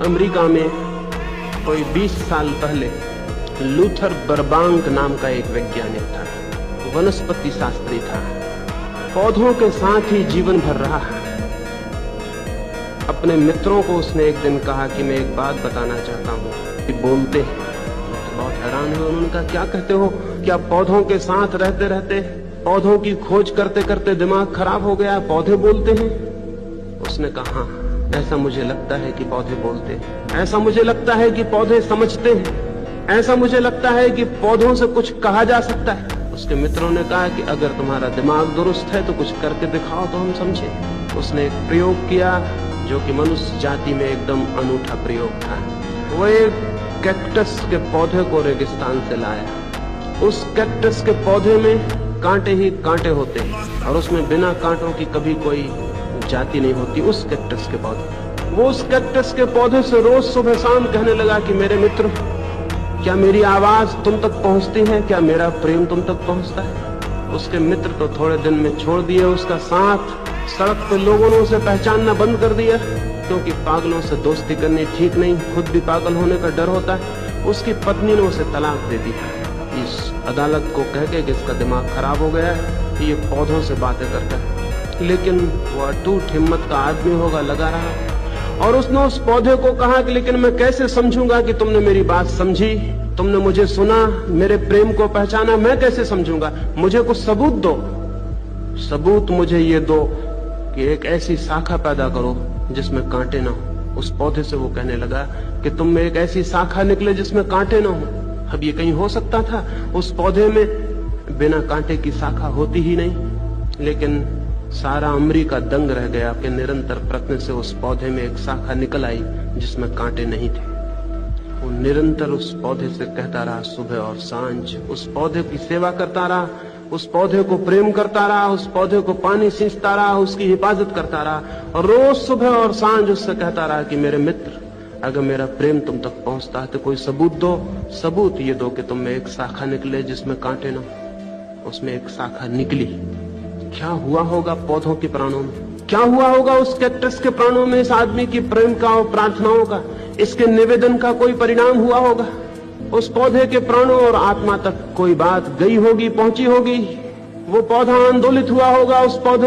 America में कोई 20 साल पहले लूथर बर्बांक नाम का एक वैज्ञानिक था, वनस्पति शास्त्री था, पौधों के साथ ही जीवन भर रहा। अपने मित्रों को उसने एक दिन कहा कि मैं एक बात बताना चाहता हूँ कि बोलते हैं। तो बहुत हैरान हुए, उन्होंने कहा क्या कहते हो, क्या पौधों के साथ रहते रहते पौधों की खोज करते करते दिमाग खराब हो गया, पौधे बोलते हैं? उसने कहा हाँ, ऐसा मुझे लगता है कि पौधे बोलते हैं, ऐसा मुझे लगता है कि पौधे समझते हैं, ऐसा मुझे लगता है कि पौधों से कुछ कहा जा सकता है। उसके मित्रों ने कहा कि अगर तुम्हारा दिमाग दुरुस्त है तो कुछ करके दिखाओ तो हम समझे। उसने एक प्रयोग किया जो कि मनुष्य जाति में एकदम अनूठा प्रयोग था। वो एक कैक्टस के पौधे को रेगिस्तान से लाया। उस कैक्टस के पौधे में कांटे ही कांटे होते हैं और उसमें बिना कांटों की कभी कोई जाति नहीं होती। उस कैक्टस के पौधे, वो उस कैक्टस के पौधे से रोज सुबह शाम कहने लगा कि मेरे मित्र, क्या मेरी आवाज तुम तक पहुंचती है, क्या मेरा प्रेम तुम तक पहुंचता है? उसके मित्र तो थोड़े दिन में छोड़ दिए उसका साथ। सड़क पे लोगों ने उसे पहचानना बंद कर दिया, क्योंकि पागलों से दोस्ती करनी ठीक नहीं, खुद भी पागल होने का डर होता है। उसकी पत्नी ने उसे तलाक दे दी इस अदालत को कह के कि इसका दिमाग खराब हो गया है, ये पौधों से बातें करता है। लेकिन वो अटूट हिम्मत का आदमी होगा, लगा रहा। और उसने उस पौधे को कहा कि लेकिन मैं कैसे समझूंगा कि तुमने मेरी बात समझी, तुमने मुझे सुना, मेरे प्रेम को पहचाना, मैं कैसे समझूंगा? मुझे कुछ सबूत दो। सबूत मुझे ये दो कि एक ऐसी शाखा पैदा करो जिसमें कांटे ना हो। उस पौधे से वो कहने लगा कि तुम में एक ऐसी शाखा निकले जिसमें कांटे ना हो। अब ये कहीं हो सकता था? उस पौधे में बिना कांटे की शाखा होती ही नहीं। लेकिन सारा अमेरिका दंग रह गया कि निरंतर प्रयत्न से उस पौधे में एक शाखा निकल आई जिसमें कांटे नहीं थे। वो निरंतर उस पौधे से कहता रहा, सुबह और सांझ उस पौधे की सेवा करता रहा, उस पौधे को प्रेम करता रहा, उस पौधे को पानी सींचता रहा, उसकी हिफाजत करता रहा। और रोज सुबह और सांझ उससे कहता रहा कि मेरे मित्र, अगर मेरा प्रेम तुम तक पहुंचता है तो कोई सबूत दो। सबूत ये दो कि तुम में एक शाखा निकले जिसमें कांटे न। उसमें एक शाखा निकली। क्या हुआ होगा पौधों के प्राणों में? क्या हुआ होगा उस कैक्टस के प्राणों में? इस आदमी की प्रेम का और प्रार्थनाओं का, इसके निवेदन का कोई परिणाम हुआ होगा। उस पौधे के प्राणों और आत्मा तक कोई बात गई होगी, पहुंची होगी। वो पौधा आंदोलित हुआ होगा। उस पौधे